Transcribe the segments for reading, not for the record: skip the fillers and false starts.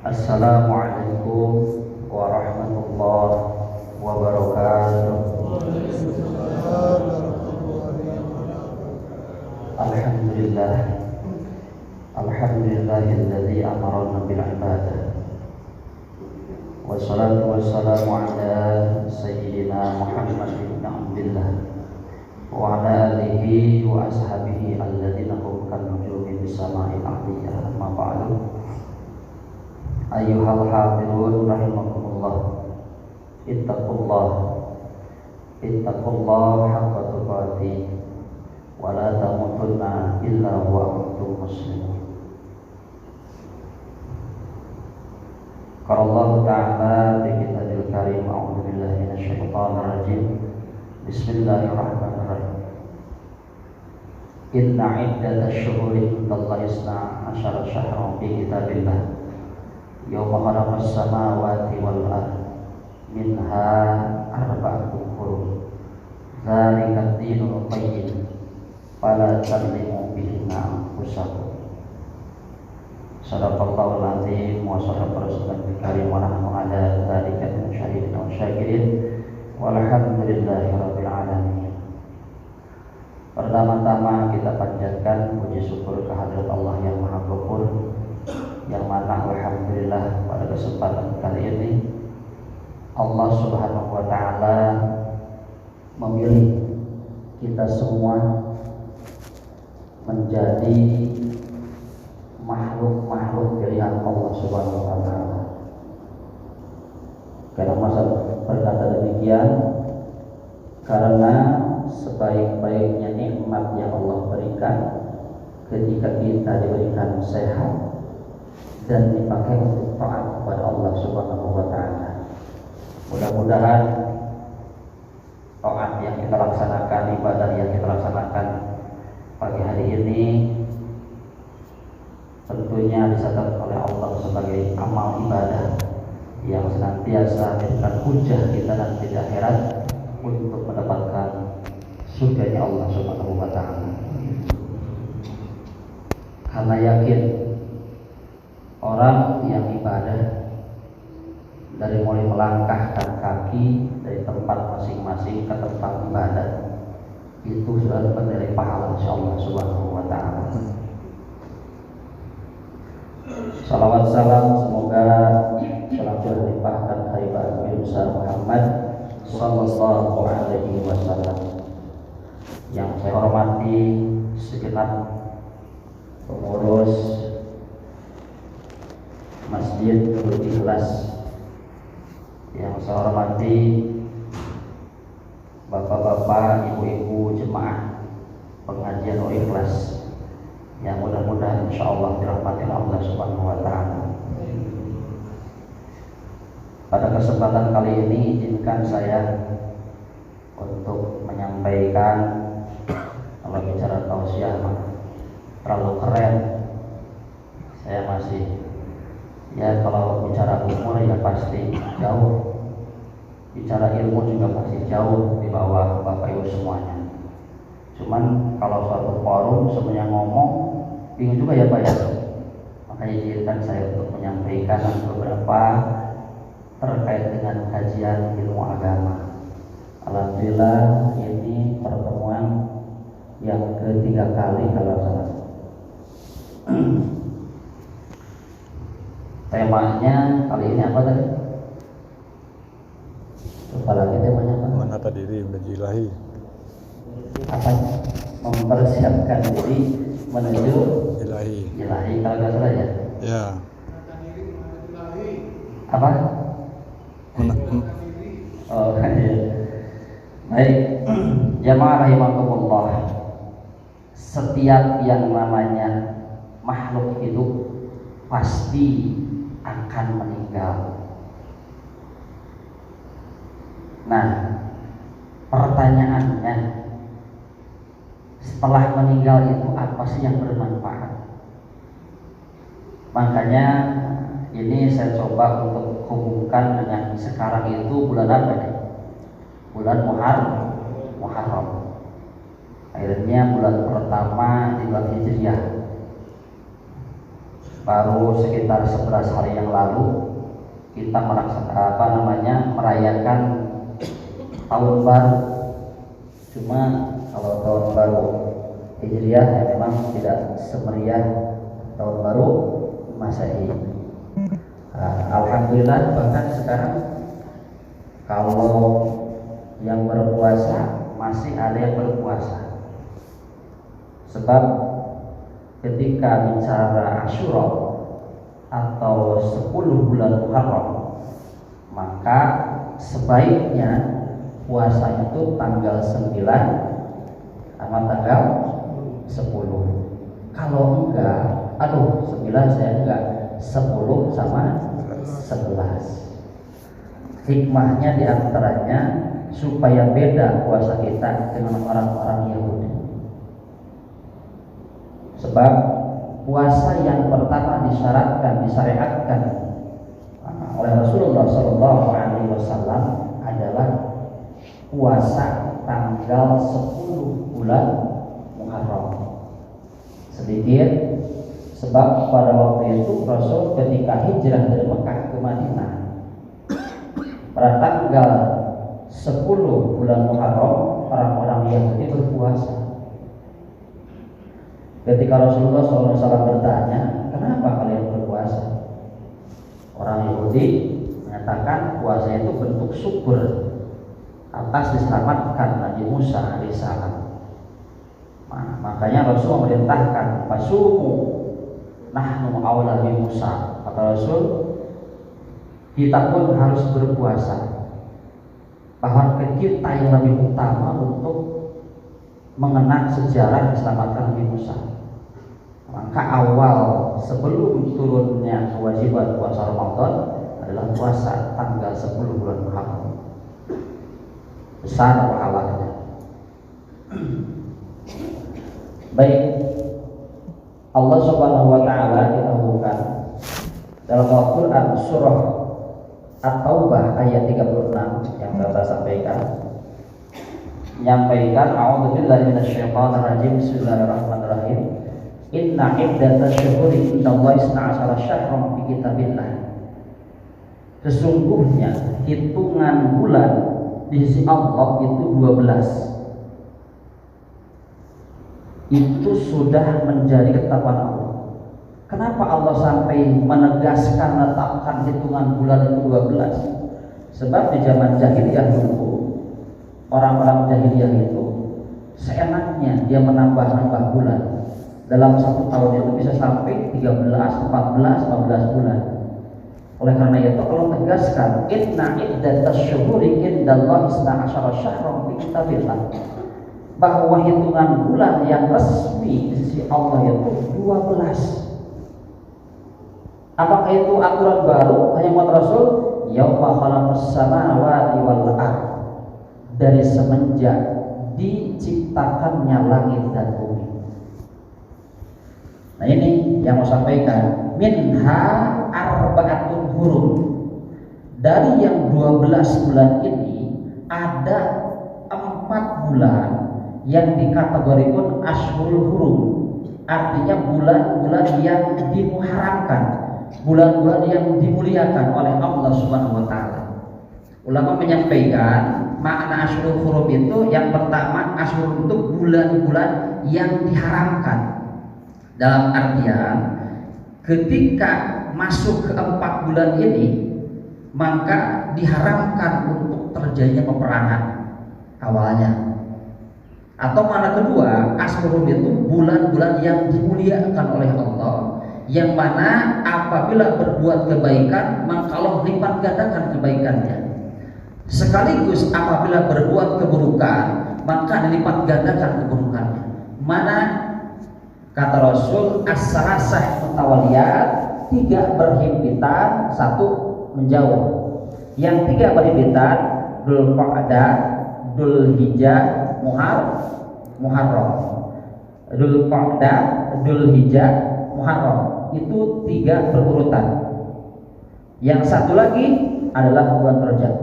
Assalamualaikum warahmatullahi wabarakatuh. Alhamdulillah, alhamdulillahilladzi amarana bil ibadah. Wassalatu wassalamu ala sayyidina Muhammad bin Abdillah wa ala alihi wa ashabihi alladzina hum kan nujumi bis sama'il aliyah. Amma ba'du. Ayyuhal hadirun rahimakumullah. Ittaqullah haqqa tuqatih wa la tamutunna illa wa antum muslimun. Qala Allah Ta'ala fi kitabil karim, a'udzu billahi minasyaitonir rajim. Bismillahirrahmanirrahim. Inna iddatash syuhuri indallahi isna asyara syahran fi kitabillah yawma khalaqas samawati wal ardh minha arba'atun hurum dzalika ad-dinul qayyim fala tadlimu bihinna anfusakum. Sadaqallahul azim wa sadaqa rasulul karim wa nahnu ala dzalika min syahidin wa syakirin walhamdulillahi rabbil alamin. Pertama-tama kita panjatkan puji syukur kehadirat Allah yang Maha Ghaffur, yang mana alhamdulillah pada kesempatan kali ini Allah Subhanahu wa taala memilih kita semua menjadi makhluk-makhluk pilihan Allah Subhanahu wa taala. Kenapa saya berkata demikian? Karena sebaik-baiknya nikmat yang Allah berikan ketika kita diberikan sehat dan dipakai untuk taat kepada Allah Subhanahu wa taala. Mudah-mudahan taat yang kita laksanakan, ibadah yang kita laksanakan pagi hari ini tentunya dicatat oleh Allah sebagai amal ibadah yang senantiasa menjadikan hujah kita nanti di akhirat untuk mendapatkan surganya Allah Subhanahu wa taala. Karena yakin orang yang ibadah dari mulai melangkahkan kaki dari tempat masing-masing ke tempat ibadah itu sudah dapat dari pahala insyaallah Subhanahu wa taala. Salawat salam semoga selalu dilimpahkan kepada Nabi besar Muhammad sallallahu alaihi wasallam. Yang saya hormati segenap pengurus Masjid Nurul Ikhlas, yang saya hormati bapak-bapak, ibu-ibu jemaah pengajian Nurul Ikhlas yang mudah-mudahan insyaallah dirahmati Allah Subhanahu wa taala. Pada kesempatan kali ini izinkan saya untuk menyampaikan, kalau bicara tausiah terlalu keren, saya masih ya, kalau bicara umur ya pasti jauh, bicara ilmu juga pasti jauh di bawah Bapak Ibu semuanya. Cuman kalau suatu forum semuanya ngomong bingung juga ya Pak ya. Makanya izinkan saya untuk menyampaikan beberapa terkait dengan kajian ilmu agama. Alhamdulillah ini pertemuan yang ketiga kali kalau salah. Temanya kali ini apa tadi? Lupa lagi temanya apa? Menata diri menuju ilahi. Apanya? Mempersiapkan diri menuju Ilahi. ilahi kalau nggak salah ya? Ya. Apa? Oh iya. Baik, jamaah rahimakumullah. Setiap yang namanya makhluk hidup pasti akan meninggal. Nah, pertanyaannya, setelah meninggal itu apa sih yang bermanfaat? Makanya ini saya coba untuk hubungkan dengan sekarang itu bulan apa nih? Bulan Muharram. Akhirnya bulan pertama di bulan Hijriah. baru sekitar 11 hari yang lalu kita merayakan tahun baru. Cuma kalau tahun baru Hijriah ya memang tidak semeriah tahun baru Masehi. Alhamdulillah bahkan sekarang kalau yang berpuasa masih ada yang berpuasa. Sebab ketika bicara Asyura atau 10 bulan Muharram, maka sebaiknya puasa itu tanggal 9 sama tanggal 10. Kalau enggak, 9 saya enggak, 10 sama 11. Hikmahnya diantaranya supaya beda puasa kita dengan orang-orang Yahudi. Sebab puasa yang pertama disyariatkan oleh Rasulullah SAW adalah puasa tanggal 10 bulan Muharram. Sedikit, sebab pada waktu itu Rasul ketika hijrah dari Mekah ke Madinah, pada tanggal 10 bulan Muharram orang-orang Yahudi berpuasa. Ketika Rasulullah SAW bertanya, kenapa kalian berpuasa? Orang Yahudi menyatakan puasa itu bentuk syukur atas diselamatkan Nabi Musa alaihissalam. Makanya Rasul memerintahkan fasumu nahnu aula bi Musa. Kata Rasul, kita pun harus berpuasa. Bahwa kita yang lebih utama untuk mengenang sejarah diselamatkan Nabi Musa. Maka awal sebelum turunnya kewajiban puasa Ramadan adalah puasa tanggal 10 bulan Muharram. Besar pahalanya. Baik, Allah Subhanahu wa taala didahulukan dalam Al-Qur'an surah At-Taubah ayat 36 yang saya sampaikan. Menyampaikan a'udzubillahi minasyaitonir rajim. Bismillahirrahmanirrahim. Inna iddatash syuhuri indallahi 12 syahran fi kitabillah. Sesungguhnya hitungan bulan di sisi Allah itu 12. Itu sudah menjadi ketetapan Allah. Kenapa Allah sampai menegaskan menetapkan hitungan bulan itu 12? Sebab di zaman jahiliyah dulu, orang-orang jahiliyah itu seenaknya dia menambah-nambah bulan. Dalam satu tahun itu bisa sampai 13, 14, 15 bulan. Oleh karena itu Allah tegaskan inna iddatash syuhuri indallahi 12 syahran fi kitabillah, bahwa hitungan bulan yang resmi di sisi Allah itu 12. Apakah itu aturan baru hanya buat Rasul? Yauma khalaqas samawati wal ardh, dari semenjak diciptakannya langit dan bumi. Nah ini yang mau sampaikan, minha arba'atun hurum. Dari yang 12 bulan ini ada 4 bulan yang dikategorikan ashhurul hurum, artinya bulan-bulan yang dimuharamkan, bulan-bulan yang dimuliakan oleh Allah Subhanahu wa taala. Ulama menyampaikan makna ashhurul hurum itu yang pertama, ashhur itu bulan-bulan yang diharamkan. Dalam artian ketika masuk ke 4 bulan ini, maka diharamkan untuk terjadinya peperangan awalnya. Atau mana kedua, ashhur itu bulan-bulan yang dimuliakan oleh Allah, yang mana apabila berbuat kebaikan maka Allah lipat gandakan kebaikannya. Sekaligus apabila berbuat keburukan maka dilipat gandakan keburukannya. Mana kata Rasul as-salasah mutawaliyat, 3 berhimpitan, 1 menjauh. Yang 3 berhimpitan, Dzul Qa'dah, Dzul Hijjah, Muharram. Dzul Qa'dah, Dzul Hijjah, Muharram. Itu 3 berurutan. Yang 1 lagi adalah bulan Rajab.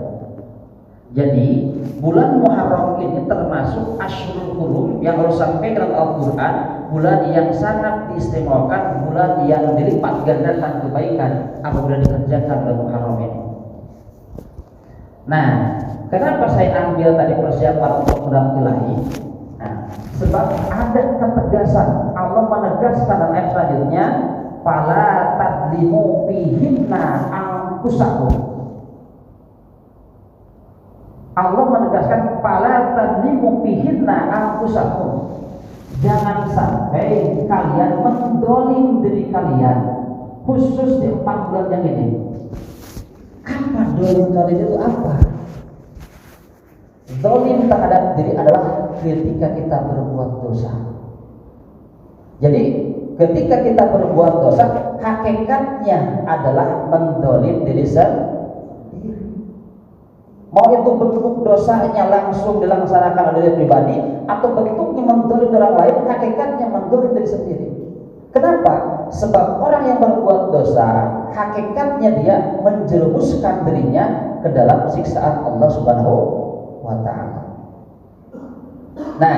Jadi bulan Muharram ini termasuk Ashhurul Hurum yang harus sampai dalam Al-Quran bulan yang sangat diistimewakan, bulan yang dilipat gandakan kebaikan apabila dikerjakan dalam Muharram ini. Nah, kenapa saya ambil tadi persiapan untuk bulan ilahi? Nah, sebab ada ketegasan. Allah menegaskan dalam ayat selanjutnya, fala tadlimu fihinna anfusakum. Allah menegaskan fala tadlimu fihinna anfusakum. Jangan sampai kalian mendolim diri kalian, khusus di 4 bulan yang ini. Apa dolim kalian itu apa? Dolim terhadap diri adalah ketika kita berbuat dosa. Jadi ketika kita berbuat dosa, hakikatnya adalah mendolim diri sendiri. Mau itu bentuk dosanya langsung dilaksanakan oleh diri pribadi atau bentuknya mendolim orang lain, hakikatnya mendolim diri sendiri. Kenapa? Sebab orang yang berbuat dosa, hakikatnya dia menjerumuskan dirinya ke dalam siksaan Allah Subhanahu wa ta'ala. Nah,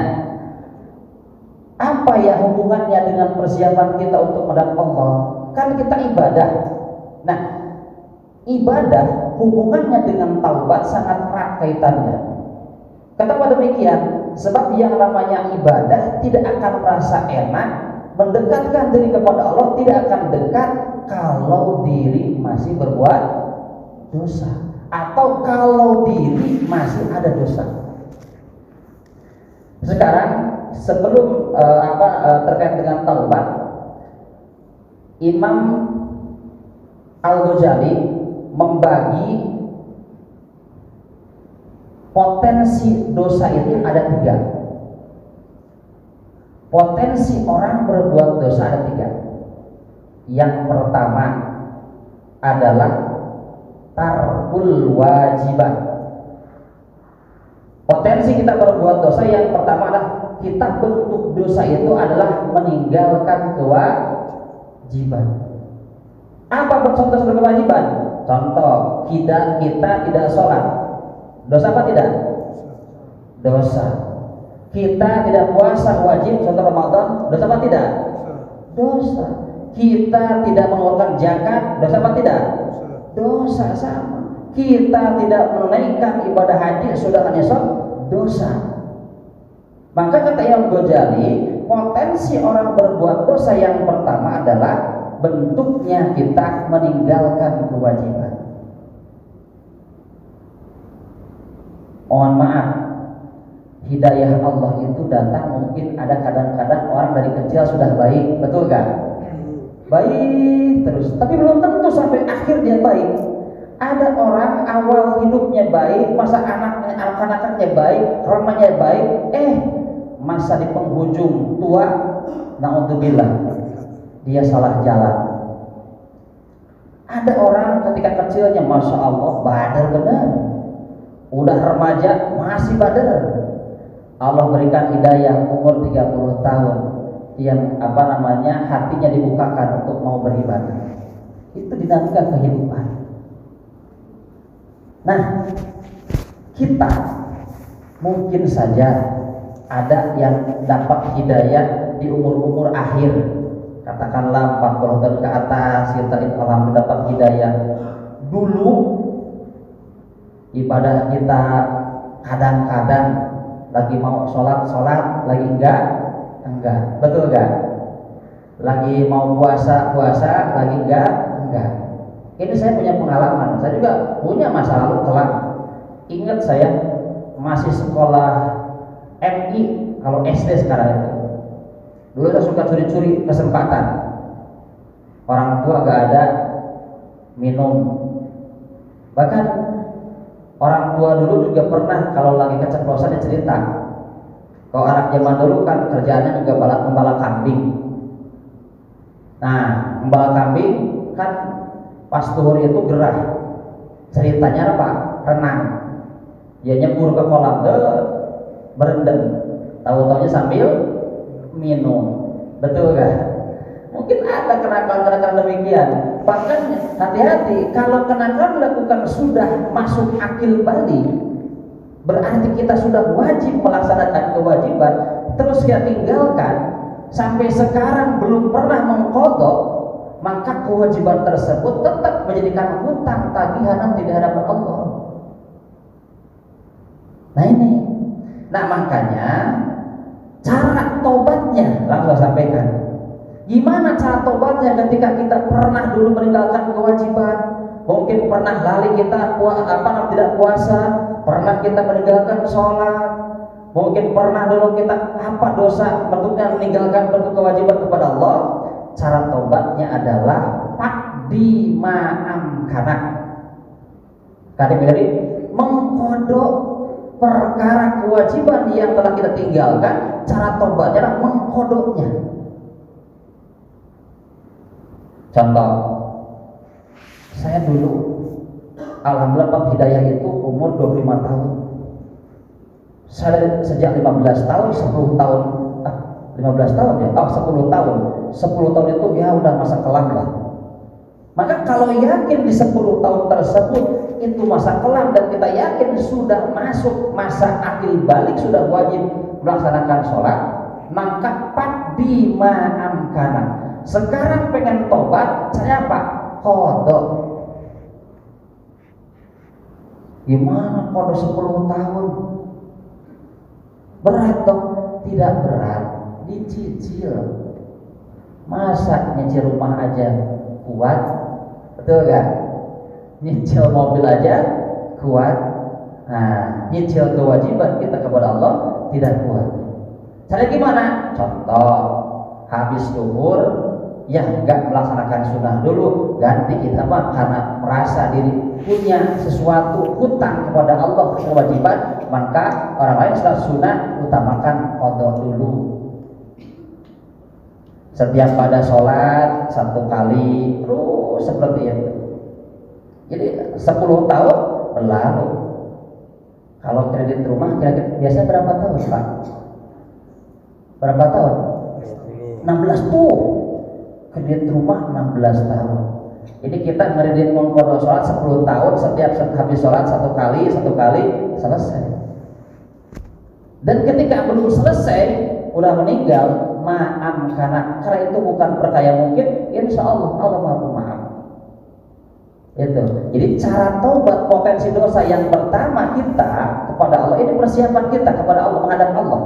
apa ya hubungannya dengan persiapan kita untuk menghadap Allah? Kan kita ibadah. Nah, ibadah hubungannya dengan taubat sangat erat kaitannya. Kenapa demikian? Sebab yang namanya ibadah tidak akan merasa enak, mendekatkan diri kepada Allah tidak akan dekat kalau diri masih berbuat dosa atau kalau diri masih ada dosa. Sekarang sebelum terkait dengan taubat, Imam Al-Ghazali membagi potensi dosa itu ada 3. Potensi orang berbuat dosa ada 3. Yang pertama adalah tarkul wajibat. Potensi kita berbuat dosa yang pertama adalah kita bentuk dosa itu adalah meninggalkan kewajiban. Apa contoh sebagai kewajiban? Contoh, kita tidak sholat, dosa apa tidak? Dosa. Kita tidak puasa wajib, contoh Ramadan, dosa apa tidak? Dosa. Kita tidak mengeluarkan zakat, dosa apa tidak? Dosa sama. Kita tidak menunaikan ibadah haji sudah nyesot, dosa. Maka kata Imam Ghazali, potensi orang berbuat dosa yang pertama adalah bentuknya kita meninggalkan kewajiban. Mohon maaf, hidayah Allah itu datang mungkin ada kadang-kadang orang dari kecil sudah baik, betul kan? Baik terus, tapi belum tentu sampai akhir dia baik. Ada orang awal hidupnya baik, masa anak-anaknya baik, ramanya baik, masa di penghujung tua, naudzubillah, dia salah jalan. Ada orang ketika kecilnya masya Allah badar benar, udah remaja masih badar. Allah berikan hidayah umur 30 tahun, yang hatinya dibukakan untuk mau beribadah. Itu dinamika kehidupan. Nah, kita mungkin saja ada yang dapat hidayah di umur-umur akhir, katakanlah 40 tahun ke atas, kita alhamdulillah dapat hidayah. Dulu ibadah kita kadang-kadang lagi mau sholat, lagi enggak, betul enggak? Lagi mau puasa, lagi enggak. Ini saya punya pengalaman, saya juga punya masa lalu kelam. Ingat saya masih sekolah MI, kalau SD sekarang itu. Dulu saya suka curi-curi kesempatan. Orang tua gak ada, minum. Bahkan orang tua dulu juga pernah kalau lagi keceplosan dia cerita. Kalau anak zaman dulu kan kerjaannya juga membalak kambing. Nah, membalak kambing kan pas tuhur itu gerah. Ceritanya apa? Renang. Dia nyebur ke kolam, berendam. Tahu-taunya sambil minum. Betul gak? Mungkin ada kenakalan-kenakalan demikian. Bahkan hati-hati, kalau kenakalan dilakukan sudah masuk akil balik, berarti kita sudah wajib melaksanakan kewajiban, terus kita tinggalkan, sampai sekarang belum pernah mengqadha, maka kewajiban tersebut tetap menjadikan hutang tagihan nanti di hadapan Allah. Nah ini, nah makanya cara tobatnya langsung sampaikan. Gimana cara tobatnya ketika kita pernah dulu meninggalkan kewajiban? Mungkin pernah lali kita tidak puasa, pernah kita meninggalkan sholat, mungkin pernah dulu kita dosa bentuknya meninggalkan bentuk kewajiban kepada Allah. Cara tobatnya adalah pakdi ma'amkana. Jadi mengkodok perkara kewajiban yang telah kita tinggalkan. Cara tobatnya adalah mengkodoknya. Contoh, saya dulu alhamdulillah dapat hidayah itu umur 25 tahun. Saya sejak 15 tahun, 10 tahun 15 tahun ya, 10 tahun 10 tahun itu ya udah masa kelam lah. Maka kalau yakin di 10 tahun tersebut itu masa kelam dan kita yakin sudah masuk masa akil balik, sudah wajib melaksanakan sholat, maka pakdi ma'amkana. Sekarang pengen tobat, saya apa? Qadha. Gimana qadha 10 tahun? Berat dong? Tidak berat, dicicil. Masa nyicil rumah aja kuat? Betul kan? Nyicil mobil aja kuat. Nah, nyicil kewajiban kita kepada Allah tidak kuat. Cara gimana? Contoh, habis zuhur ya enggak melaksanakan sunnah dulu, ganti kita karena merasa diri punya sesuatu hutang kepada Allah, kewajiban, maka orang lain setelah sunnah utamakan qadha dulu. Setiap pada sholat 1 kali, terus seperti itu. Jadi 10 tahun berlalu. Kalau kredit rumah kira-kira biasa berapa tahun, Pak? Berapa tahun? 16 tuh. Kredit rumah 16 tahun. Ini kita ngeredit mengqadha sholat 10 tahun, setiap habis sholat 1 kali selesai. Dan ketika belum selesai udah meninggal, ma'amkana, karena itu bukan perkara mungkin, insya Allah Allah Maha Pemaaf. Itu. Jadi cara taubat potensi dosa yang pertama kita kepada Allah, ini persiapan kita kepada Allah, menghadap Allah.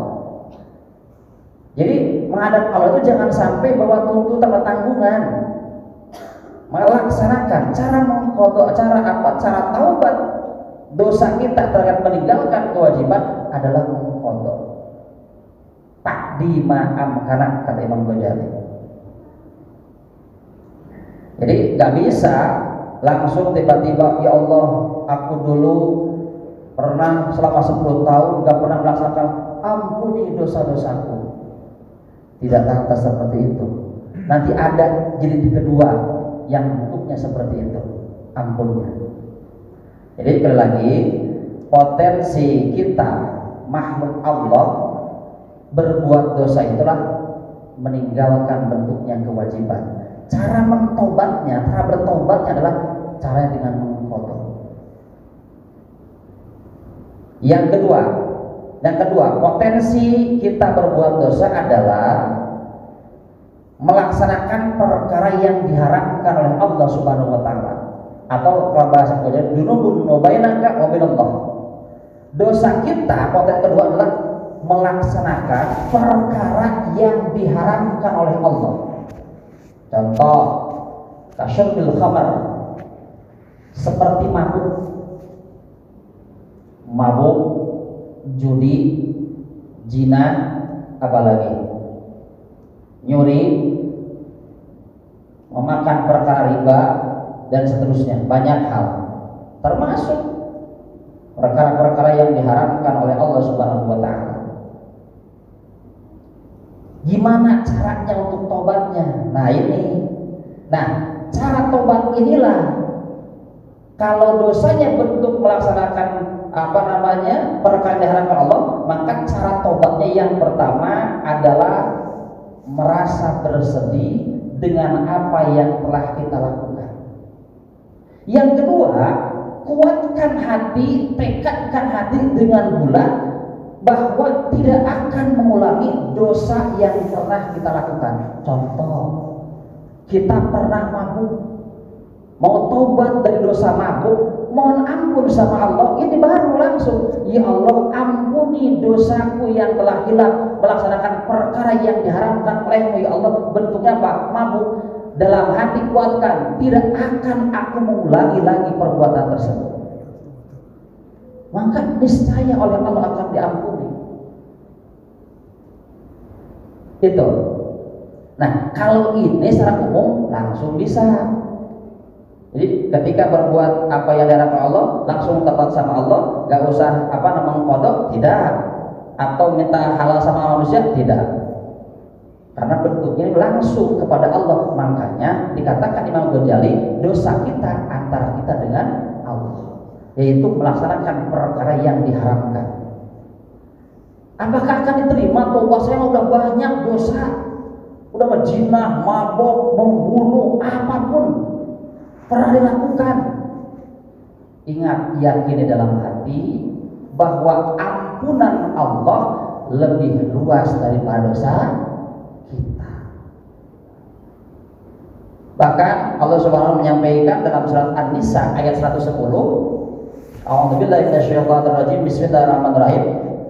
Jadi menghadap Allah itu jangan sampai bawa tuntutan atau tanggungan. Melaksanakan cara mengqadha, cara taubat dosa kita terhadap meninggalkan kewajiban adalah mengqadha. Pakdi ma'amkana, kata Imam Ghazali. Jadi nggak bisa langsung tiba-tiba, ya Allah, aku dulu pernah selama 10 tahun nggak pernah melaksanakan, ampuni dosa-dosaku. Tidak lantas seperti itu. Nanti ada jilid kedua yang bentuknya seperti itu, ampunnya. Jadi sekali lagi, potensi kita makhluk Allah berbuat dosa itulah meninggalkan bentuknya kewajiban. Cara mentobatnya, cara bertobatnya adalah cara dengan mengqadha. Yang kedua, potensi kita berbuat dosa adalah melaksanakan perkara yang diharamkan oleh Allah Subhanahu wa taala, atau kalau bahasa Jawa dunubun bainaka wa bainallah. Dosa kita potensi kedua adalah melaksanakan perkara yang diharamkan oleh Allah. Contoh, kasyurbil khamar, seperti mabuk, judi, zina, apalagi nyuri, memakan perkara riba, dan seterusnya, banyak hal, termasuk perkara-perkara yang diharamkan oleh Allah Subhanahu wa taala. Gimana caranya untuk tobatnya? Nah ini, cara tobat inilah, kalau dosanya bentuk melaksanakan perkara yang diharamkan Allah, maka cara tobatnya yang pertama adalah merasa bersedih dengan apa yang telah kita lakukan. Yang kedua, kuatkan hati, tekadkan hati dengan bulat bahwa tidak akan mengulangi dosa yang pernah kita lakukan. Contoh, kita pernah mabuk, mau tobat dari dosa mabuk, mohon ampun sama Allah, ini baru langsung, ya Allah ampuni dosaku yang telah hilang melaksanakan perkara yang diharamkan olehmu ya Allah. Bentuknya apa? Mabuk. Dalam hati kuatkan, tidak akan aku mengulangi lagi perbuatan tersebut, maka niscaya oleh Allah akan diampuni. Itu. Nah, kalau ini secara umum langsung bisa. Jadi ketika berbuat apa yang diharapkan Allah, langsung tepat sama Allah, gak usah kodok, tidak, atau minta halal sama manusia, tidak. Karena bentuknya langsung kepada Allah. Makanya dikatakan Imam Ghazali, dosa kita antara kita dengan Allah, yaitu melaksanakan perkara yang diharamkan. Apakah akan diterima? Tobat saya udah banyak dosa, udah berzina, mabok, membunuh, apapun pernah dilakukan. Ingat, yakini dalam hati bahwa ampunan Allah lebih luas daripada dosa kita. Bahkan Allah Subhanahu menyampaikan dalam surat An-Nisa ayat 110, A'udzubillahi minasyaitonir rajim, bismillahirrahmanirrahim.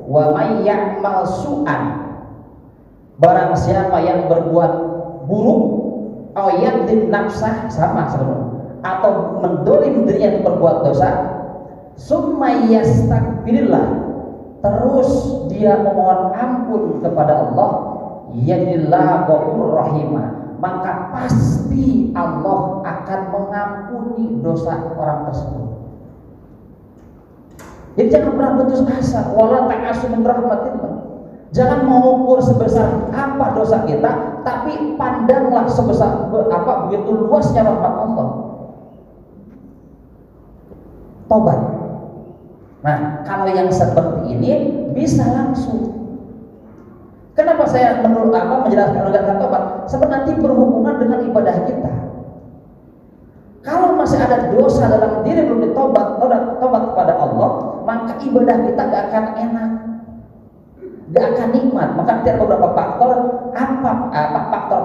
Wa may ya'mal su'an, barang siapa yang berbuat buruk, aw yadlim nafsah, sama sebenarnya, atau mendolim dirinya untuk berbuat dosa, summa yastaghfirillah, terus dia memohon ampun kepada Allah, yadillah ghafurur rahimah, maka pasti Allah akan mengampuni dosa orang tersebut. Jadi jangan pernah putus asa, wala ta'asu min rahmatillah. Jangan mengukur sebesar apa dosa kita, tapi pandanglah sebesar begitu luasnya rahmat Allah. Tobat. Nah, kalau yang seperti ini bisa langsung. Kenapa saya menjelaskan tobat? Sebenarnya nanti berhubungan dengan ibadah kita. Kalau masih ada dosa dalam diri belum tobat kepada Allah, maka ibadah kita gak akan enak, gak akan nikmat. Maka ada beberapa faktor,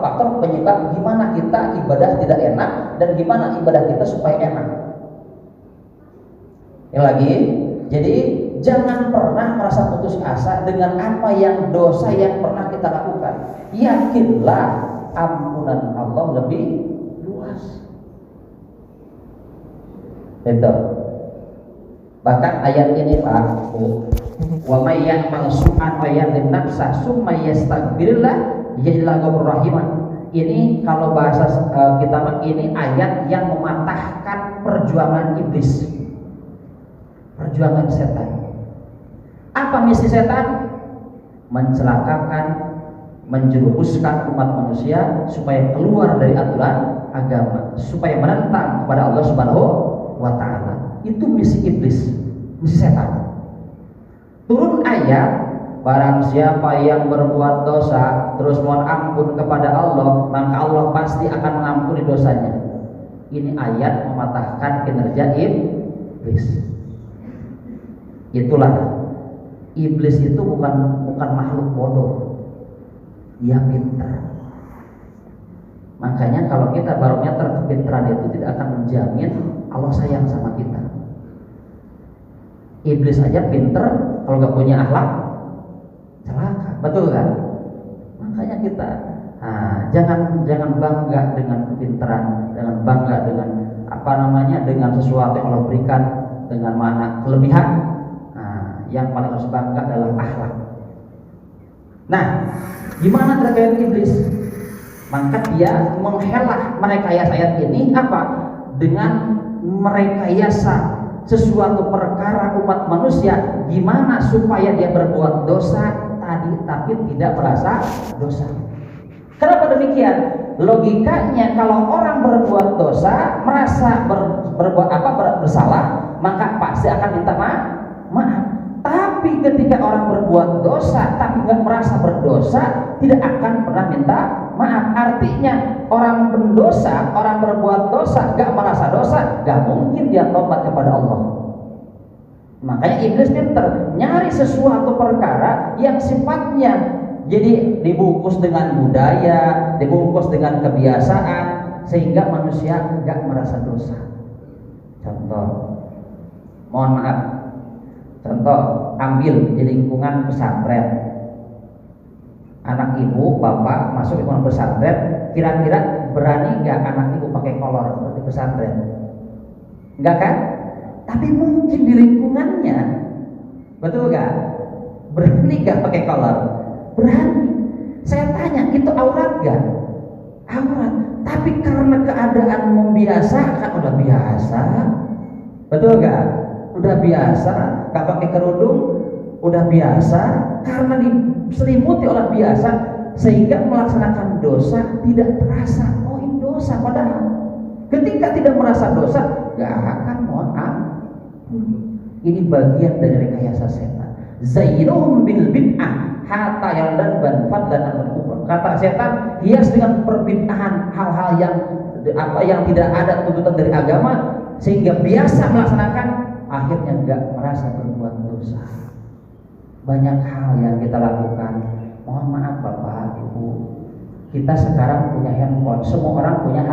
faktor penyebab gimana kita ibadah tidak enak dan gimana ibadah kita supaya enak. Yang lagi, jadi jangan pernah merasa putus asa dengan apa yang dosa yang pernah kita lakukan. Yakinlah ampunan Allah lebih luas. Itu. Bahkan ayat ini Pak, wa may ya'mal su'an wa yadlim nafsah summa yastaghfirillah yaj'al ghafurur rahim. Ini kalau bahasa kita ini ayat yang mematahkan perjuangan iblis, perjuangan setan. Apa misi setan? Mencelakakan, menjerumuskan umat manusia supaya keluar dari aturan agama, supaya menentang kepada Allah Subhanahu wa ta'ala. Itu misi iblis, misi setan. Turun ayat, barang siapa yang berbuat dosa terus mohon ampun kepada Allah, maka Allah pasti akan mengampuni dosanya. Ini ayat mematahkan kinerja iblis. Itulah, iblis itu bukan makhluk bodoh, dia pintar. Makanya kalau kita barometer kepintaran itu tidak akan menjamin Allah sayang sama kita. Iblis aja pinter, kalau nggak punya akhlak celaka, betul kan? Makanya kita jangan bangga dengan kepintaran, jangan bangga dengan dengan sesuatu yang Allah berikan dengan mana kelebihan. Yang paling harus bangga adalah akhlak. Nah, gimana terkait iblis? Maka dia merekayasa ayat ini dengan merekayasa sesuatu perkara umat manusia, gimana supaya dia berbuat dosa tadi tapi tidak merasa dosa. Kenapa demikian? Logikanya kalau orang berbuat dosa merasa bersalah, maka pasti akan minta maaf. Tapi ketika orang berbuat dosa tapi nggak merasa berdosa, tidak akan pernah minta maaf. Artinya orang pendosa, orang berbuat dosa nggak merasa dosa, nggak mungkin dia tobat kepada Allah. Makanya iblis pinter nyari sesuatu perkara yang sifatnya jadi dibungkus dengan budaya, dibungkus dengan kebiasaan, sehingga manusia nggak merasa dosa. Contoh, mohon maaf, contoh ambil di lingkungan pesantren, anak ibu bapak masuk lingkungan pesantren, kira-kira berani nggak anak ibu pakai kolor di pesantren? Enggak kan? Tapi mungkin di lingkungannya, betul gak? Berani gak pakai kolor? Berani. Saya tanya, itu aurat gak? Aurat. Tapi karena keadaan membiasakan, udah biasa, betul gak? Udah biasa, gak pakai kerudung, udah biasa, karena diselimuti oleh biasa, sehingga melaksanakan dosa tidak terasa. Oh ini dosa, padahal ketika tidak merasa dosa, gak akan mohon ampun. Ini bagian dari rekayasa setan. Zainuhum bil bid'ah hatta yardan fadlan an kufur. Kata setan, hias dengan perbid'ahan, hal-hal yang tidak ada tuntutan dari agama, sehingga biasa melaksanakan, akhirnya enggak merasa berbuat dosa. Banyak hal yang kita lakukan. Mohon maaf Bapak Ibu, kita sekarang punya handphone, semua orang punya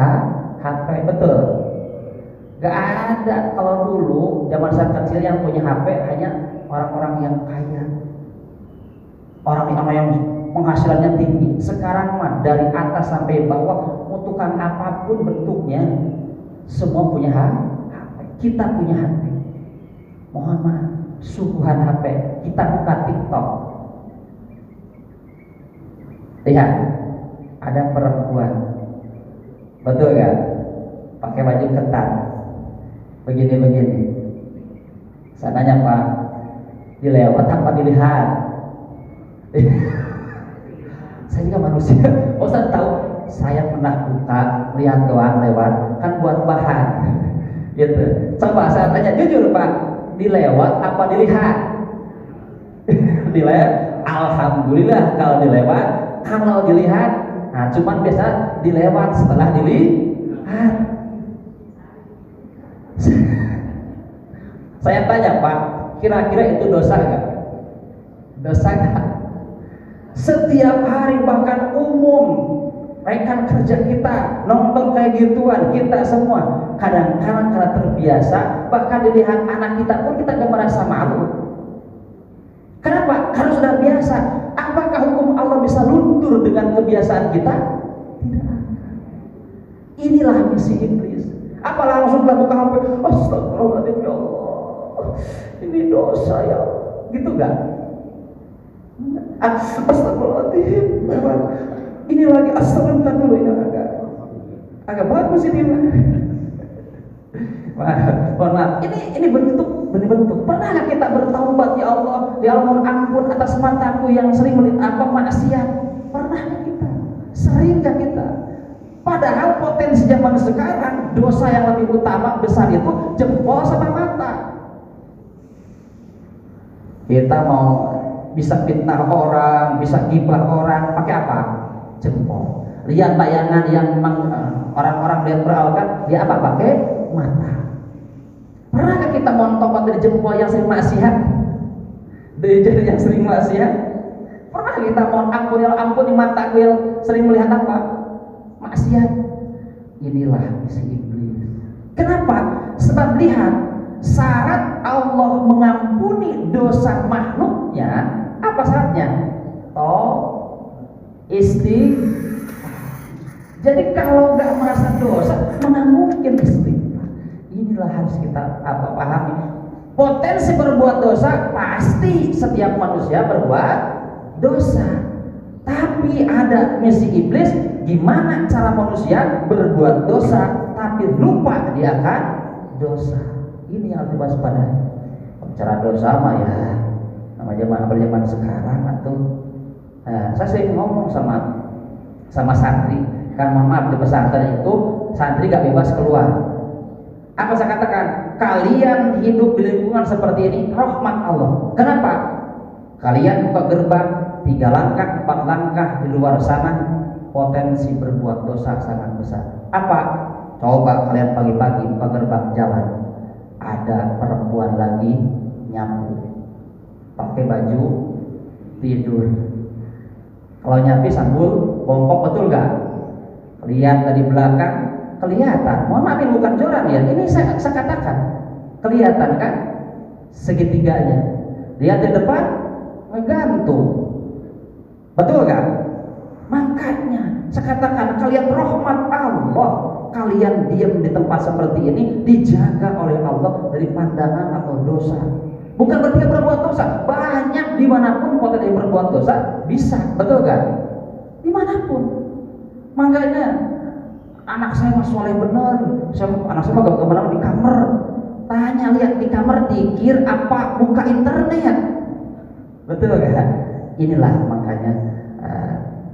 HP, betul? Gak ada. Kalau dulu zaman saya kecil yang punya HP hanya orang-orang yang kaya, orang yang penghasilannya tinggi. Sekarang mah dari atas sampai bawah, mutukan apapun bentuknya, semua punya HP. Kita punya HP. Mohon maaf, suguhan HP. Kita buka TikTok. Lihat, ada perempuan, betul gak? Pakai baju ketat, begini-begini. Saya tanya Pak, dilewat apa dilihat? Saya juga manusia. Ustaz tahu, saya pernah buka, lihat doang lewat, kan buat bahan. Gitu. Coba saya tanya jujur Pak, dilewat apa dilihat? Dilewat. Alhamdulillah kalau dilewat. Kalau dilihat, nah cuman biasa dilewat setelah dilihat. Saya tanya Pak, kira-kira itu dosa nggak? Dosa nggak? Setiap hari bahkan umum rekan kerja kita nonton kayak gituan, kita semua kadang-kadang karena terbiasa, bahkan dilihat anak kita pun kita nggak merasa malu. Kenapa? Karena sudah biasa. Apakah hukum Allah bisa luntur dengan kebiasaan kita? Tidak. Inilah misi iblis. Apa langsung lakukan HP? Astagfirullahaladzim ya Allah, ini dosa ya Allah. Gitu gak? Astagfirullahaladzim. Ini lagi astagfirullah dulu, ini agak bagus ini. Mohon maaf. Ini bentuk. Pernah gak kita bertaubat, ya Allah, ya Allah ampun atas mataku yang sering melihat maksiat? Pernah gak kita? Sering gak kita? Padahal potensi zaman sekarang dosa yang lebih utama besar itu jempol sama mata. Kita mau bisa fitnah orang, bisa gibah orang, pakai apa? Jempol. Lihat bayangan yang orang-orang lihat berawal, dia apa? Pakai mata. Pernahkah kita mau tobat dari jempol yang sering maksiat? Dari jari yang sering maksiat? Pernah kita mau ampun ya ampun di mataku yang sering melihat apa? Maksiat. Inilah misi iblis. Kenapa? Sebab lihat, syarat Allah mengampuni dosa makhluknya, apa syaratnya? Jadi kalau nggak merasa dosa, mana mungkin istighfar? Inilah harus kita pahami. Potensi berbuat dosa pasti setiap manusia berbuat dosa. Tapi ada misi iblis, gimana cara manusia berbuat dosa tapi lupa dia akan dosa. Ini yang harus diwaspadai. Cara dosa mah ya nama zaman sekarang atau saya sering ngomong sama santri, kan mohon maaf di pesantren itu santri gak bebas keluar. Apa saya katakan? Kalian hidup di lingkungan seperti ini rahmat Allah. Kenapa? Kalian buka gerbang 3 langkah, 4 langkah di luar sana, potensi berbuat dosa sangat besar. Apa? Coba kalian pagi-pagi buka gerbang jalan, ada perempuan lagi nyapu, pakai baju tidur. Kalau nyapi sambil bongkok, betul nggak? Lihat dari belakang kelihatan. Mohon maaf ini bukan joran ya. Ini saya katakan kelihatan kan segitiganya. Lihat di depan ngegantung, betul kan? Makanya saya katakan kalian rahmat Allah. Kalian diam di tempat seperti ini dijaga oleh Allah dari pandangan atau dosa. Bukan berarti berbuat dosa. Banyak dimanapun potensi berbuat dosa bisa, betul kan? Dimanapun. Makanya anak saya mas soleh bener. Anak saya gak kemana di kamar. Tanya, lihat di kamar dikir apa buka internet. Betul kan? Inilah makanya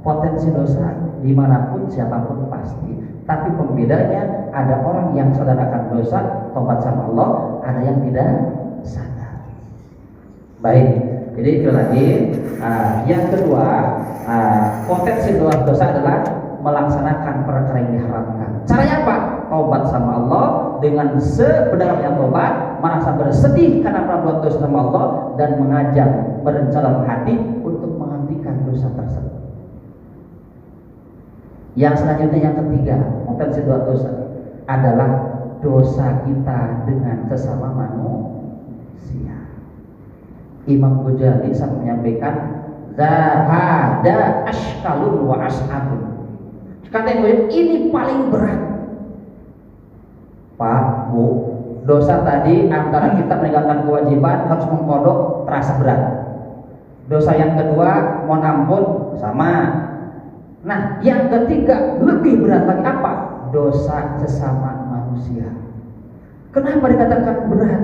potensi dosa dimanapun siapapun pasti. Tapi pembedanya ada orang yang sadar akan dosa, tobat sama Allah, ada yang tidak sadar. Baik, jadi itu lagi. Yang kedua, potensi dosa adalah melaksanakan perkara yang diharamkan. Caranya apa? Tobat sama Allah dengan sebenarnya tobat, merasa bersedih karena berbuat dosa sama Allah dan mengajak berencana hati untuk menghentikan dosa tersebut. Yang selanjutnya yang ketiga, potensi dosa adalah dosa kita dengan sesama manusia. Imam Ghazali sampai menyampaikan zahada ashkalun wa as'abun. Kata yang ini paling berat. Pak, Bu, dosa tadi antara kita meninggalkan kewajiban harus mengkodok terasa berat. Dosa yang kedua mohon ampun sama. Nah, yang ketiga lebih berat lagi apa? Dosa sesama manusia. Kenapa dikatakan berat?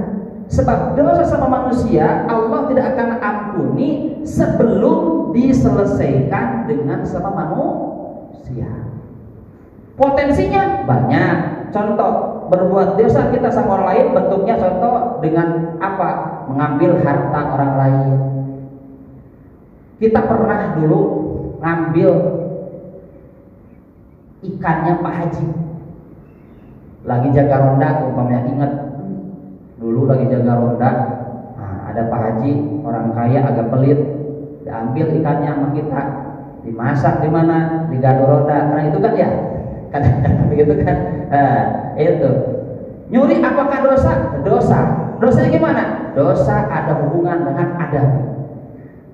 Sebab dosa sama manusia Allah tidak akan ampuni sebelum diselesaikan dengan sama manusia. Potensinya banyak. Contoh, berbuat dosa kita sama orang lain bentuknya contoh dengan apa? Mengambil harta orang lain. Kita pernah dulu ngambil ikannya Pak Haji. Lagi jaga ronda, umpamanya ingat dulu lagi jaga ronda, ada Pak Haji orang kaya agak pelit, diambil ikannya sama kita, dimasak di mana? Di gado ronda. Karena itu kan ya, kan begitu kan? Itu nyuri apakah dosa? Dosa. Dosanya gimana? Dosa ada hubungan dengan adab.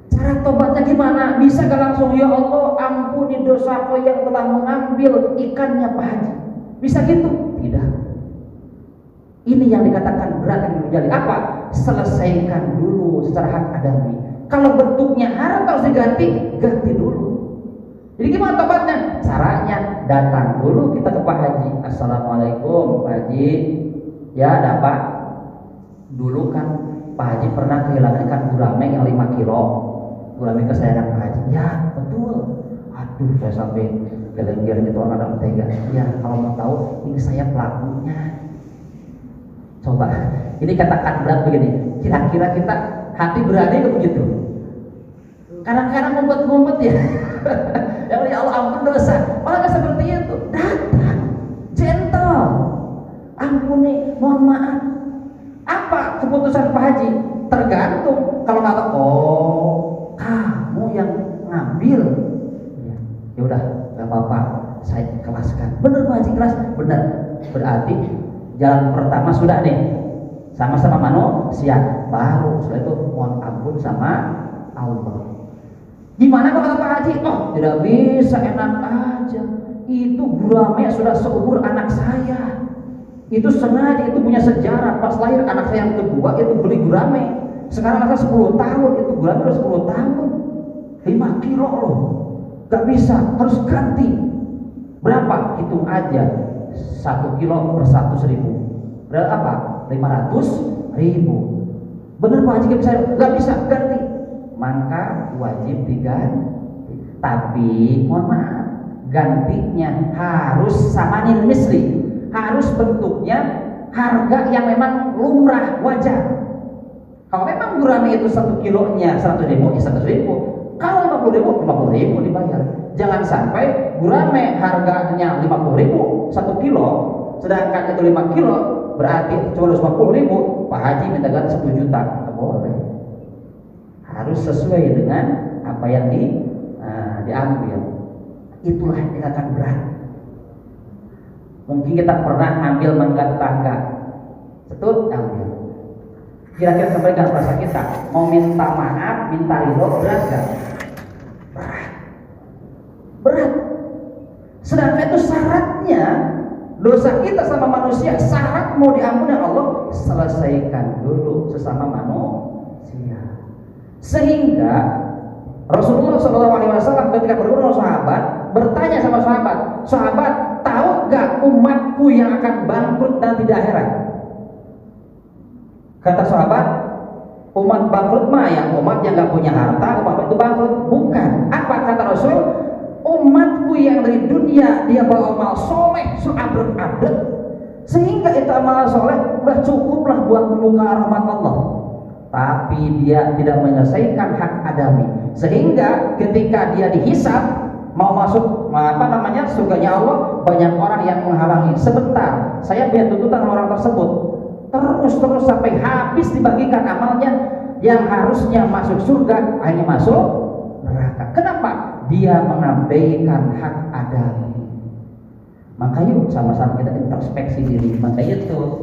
Cara tobatnya gimana? Bisa gak langsung ya Allah ampuni dosaku yang telah mengambil ikannya Pak Haji? Bisa gitu? Tidak. Ini yang dikatakan berat yang menjadi apa? Selesaikan dulu secara hak adami. Kalau bentuknya haram harus diganti, ganti dulu. Jadi gimana tobatnya? Caranya datang dulu kita ke Pak Haji. Assalamualaikum Pak Haji. Ya ada Pak. Dulu kan Pak Haji pernah kehilangan ikan gurame yang 5 kilo. Gurame kesayangan Pak Haji. Ya betul. Aduh saya sampai geleng-geleng itu orang ada tega. Ya kalau mau tahu ini saya pelakunya. Coba ini katakan berat begini. Kira-kira kita hati berani ke begitu? Kadang-kadang ngumpet-ngumpet ya. Ya Allah ampun dosa. Malah gak seperti itu. Datang gentle. Ampuni, mohon maaf. Apa keputusan Pak Haji? Tergantung. Kalau kata kamu yang ngambil, ya udah nggak apa-apa, saya ikhlaskan. Bener Pak Haji ikhlas, bener. Berarti jalan pertama sudah nih, sama-sama manusia. Baru setelah itu mohon ampun sama Allah. Gimana kalau kata Pak Haji? Oh tidak bisa, enak aja. Itu gurame sudah seumur anak saya. Itu sengaja, itu punya sejarah. Pas lahir anak saya yang kedua itu beli gurame. Sekarang anak saya 10 tahun, itu gurame udah 10 tahun. 5 kilo loh. Gak bisa, harus ganti. Berapa? Hitung aja. 1 kilo per 100.000. Berapa apa? 500.000. Bener Pak Haji gak bisa ganti. Maka wajib diganti. Tapi mohon maaf, gantinya harus samanin misli. Harus bentuknya harga yang memang lumrah wajar. Kalau memang gurame itu 1 kilonya 100.000, ya 100.000. Kalau 50.000, 50.000 dibayar. Jangan sampai gurame harganya 50.000 1 kilo, sedangkan itu 5 kilo berarti cuma 50.000. Pak Haji minta ganti 1 juta. Gak boleh. Harus sesuai dengan apa yang diambil. Itulah yang akan berat. Mungkin kita pernah ambil mangga tetangga, setut ambil. Kira-kira kebaikan bahasa kita, mau minta maaf, minta ridho, berat gak? Berat. Sedangkan itu syaratnya, dosa kita sama manusia, syarat mau diampuni Allah, selesaikan dulu sesama manusia. Sehingga Rasulullah SAW ketika berguru sahabat bertanya sama sahabat, tahu gak umatku yang akan bangkrut nanti di akhirat? Kata sahabat, umat bangkrut mah yang umat yang gak punya harta, umat itu bangkrut. Bukan. Apa kata Rasul? Umatku yang dari dunia dia bawa amal soleh seabrek-abrek, sehingga itu amal soleh udah cukuplah buat membuka rahmat Allah, tapi dia tidak menyelesaikan hak adami, sehingga ketika dia dihisab mau masuk surganya Allah, banyak orang yang menghalangi. Sebentar, saya biar tuntutan orang tersebut terus sampai habis dibagikan amalnya, yang harusnya masuk surga hanya masuk neraka. Kenapa? Dia mengabaikan hak adami. Maka yuk sama-sama kita introspeksi diri. Maka itu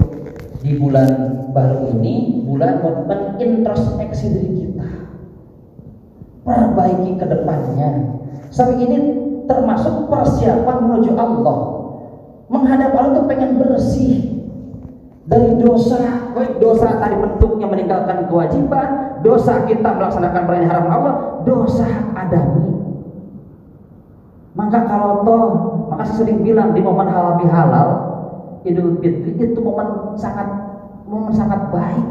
di bulan baru ini, bulan mengintrospeksi diri kita, perbaiki ke depannya. Sampai ini termasuk persiapan menuju Allah. Menghadap Allah itu pengen bersih dari dosa. Dosa tadi bentuknya meninggalkan kewajiban, dosa kita melaksanakan perintah haram Allah, dosa adami. Maka kalau maka saya sering bilang di momen halal bihalal, Idul Fitri itu momen sangat baik.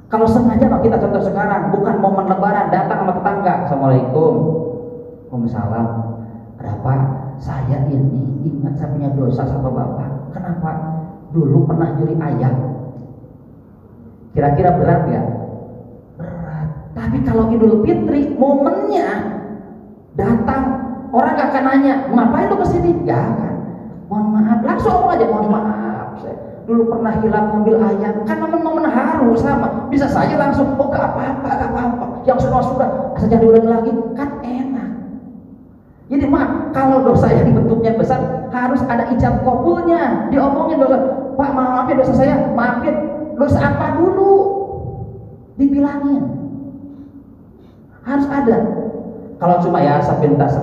Kalau sengaja kita contoh sekarang, bukan momen lebaran, datang sama tetangga, assalamualaikum, waalaikumsalam, ada apa? Saya ini ingat saya punya dosa sama bapak. Kenapa? Dulu pernah nyuri ayam. Kira-kira berat ya? Berat. Tapi kalau Idul Fitri momennya datang, orang gak akan nanya, ngapain lu kesini? Gak akan. Mohon maaf, langsung ngomong aja, mohon maaf, saya dulu pernah hilang ngambil ayam. Kan momen-momen haru sama, bisa saja langsung, oh gak apa-apa, yang sudah asal jangan diulangi lagi, kan enak. Jadi kalau dosa yang bentuknya besar, harus ada ijab kabulnya, diomongin dosa, Pak maafin dosa saya, maafin, dosa apa dulu, dibilangin, harus ada. Kalau cuma ya sepintas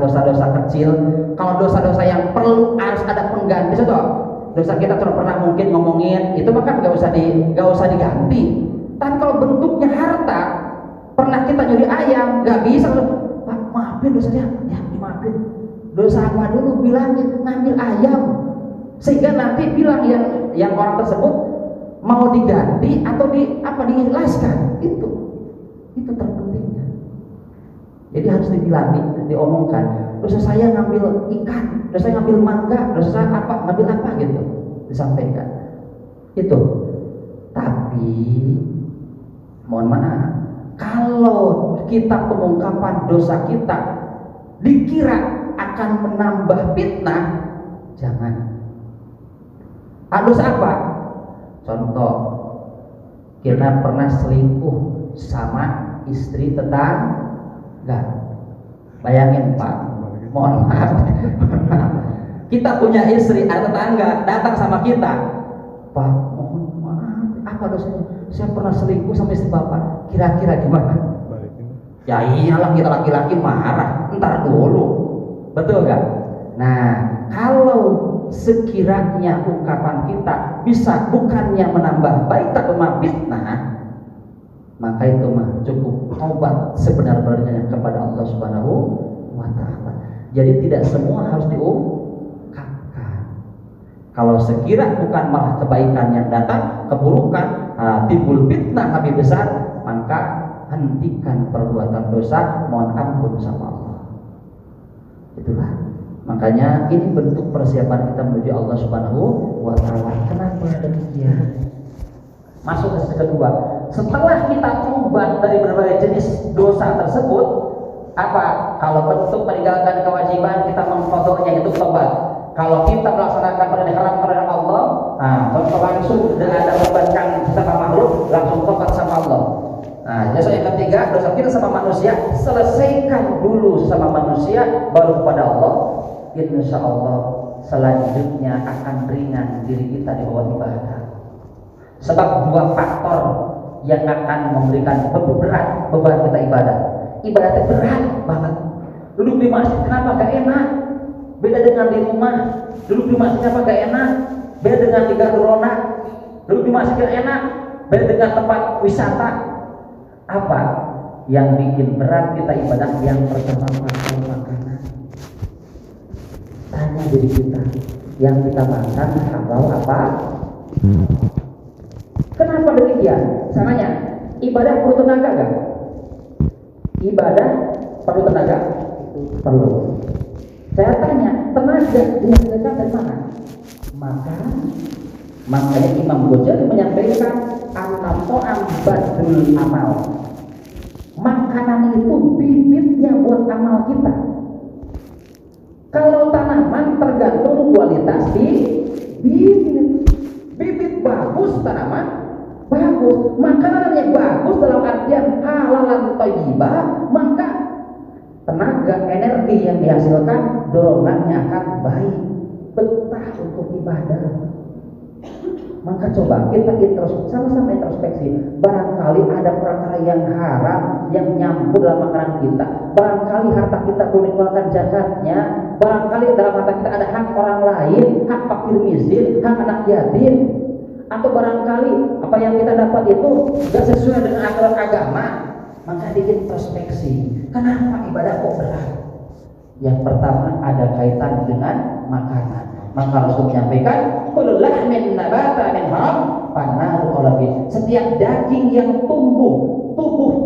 dosa-dosa kecil, kalau dosa-dosa yang perlu harus ada pengganti. Contoh, dosa kita sudah pernah mungkin ngomongin, itu bahkan gak usah diganti. Tapi kalau bentuknya harta, pernah kita nyuri ayam, gak bisa, Pak maafin dosanya, ya dimaafin. Dosa apa dulu, bilangin, ngambil ayam, sehingga nanti bilang yang orang tersebut mau diganti atau diikhlaskan. Itu terpentingnya. Jadi harus dibilangin, diomongkan. Dosa saya ngambil ikan, dosa saya ngambil mangga, dosa saya ngambil apa gitu, disampaikan. Itu. Tapi mohon maaf, kalau kita pengungkapan dosa kita dikira akan menambah fitnah, jangan. Dosa apa? Contoh, kita pernah selingkuh sama istri tetangga. Bayangin Pak, mohon maaf, kita punya istri, ada tetangga datang sama kita, Pak mohon maaf, apa dosanya? Saya pernah selingkuh sama istri Bapak. Kira-kira gimana? Ya iyalah, kita laki-laki marah, ntar dulu, betul gak? Nah, kalau sekiranya ungkapan kita bisa bukannya menambah baik tapi fitnah, maka itu cukup taubat sebenar-benarnya kepada Allah Subhanahu wa Ta'ala. Jadi tidak semua harus diungkapkan. Kalau sekira bukan malah kebaikan yang datang, keburukan, timbul fitnah lebih besar, maka hentikan perbuatan dosa, mohon ampun sama Allah. Itulah. Makanya ini bentuk persiapan kita menuju Allah Subhanahu wa Ta'ala. Kenapa demikian? Masuk ke kedua, setelah kita tobat dari berbagai jenis dosa tersebut, apa? Kalau bentuk meninggalkan kewajiban, kita mengkodoknya itu tobat. Kalau kita melaksanakan perintah haram kepada Allah, contoh langsung tidak ada membacakan sesama makhluk, langsung tobat kita sama manusia, selesaikan dulu sama manusia, baru kepada Allah. Insya Allah selanjutnya akan ringan diri kita di bawah ibadah. Sebab dua faktor yang akan memberikan berat beban kita ibadah. Ibadah itu berat banget. Duduk di masjid kenapa gak enak? Beda dengan di rumah. Duduk di masjid kenapa gak enak? Beda dengan di Garurona. Duduk di masjid gak enak. Beda dengan tempat wisata. Apa yang bikin berat kita ibadah? Yang pertama makan makanan. Tanya diri kita, yang kita makan halal apa? Kenapa demikian? Caranya, ibadah perlu tenaga gak? Ibadah perlu tenaga? Perlu. Saya tanya, tenaga dihasilkan dari mana? Makan. Makanya Imam Ghazali menyampaikan an-naf'am badrul amal. Makanan itu bibitnya buat amal kita. Kalau tanaman tergantung kualitas di bibit. Bibit bagus tanaman bagus, makanannya bagus dalam artian halalan thayyibah, maka tenaga energi yang dihasilkan dorongannya akan baik, betah untuk ibadah. Maka coba kita sama-sama introspeksi. Barangkali ada perkara yang haram yang nyampur dalam makanan kita. Barangkali harta kita boleh dikeluarkan zakatnya. Barangkali dalam harta kita ada hak orang lain, hak fakir miskin, hak anak yatim. Atau barangkali apa yang kita dapat itu tidak sesuai dengan aturan agama. Maka diintrospeksi. Kenapa ibadah kok berat? Yang pertama ada kaitan dengan makanan. Maka Rasul menyampaikan, kullu lahmin nabata min haram fanaru alabi. Setiap daging yang tumbuh, tubuh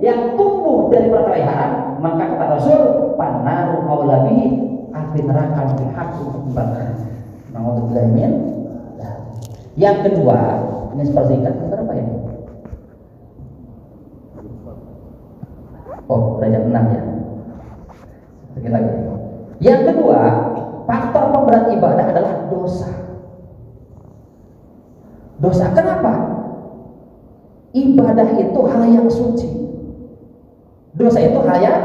yang tumbuh dari perkara haram, maka kata Rasul, fanaru alabi, api neraka berhak untuk dibakar. Nauzubillah min. Yang kedua, ini sepersingkat berapa ini? Oh, udah jam 6 ya. Sedikit lagi. Yang kedua, faktor pemberat ibadah adalah dosa. Dosa kenapa? Ibadah itu hal yang suci. Dosa itu hal yang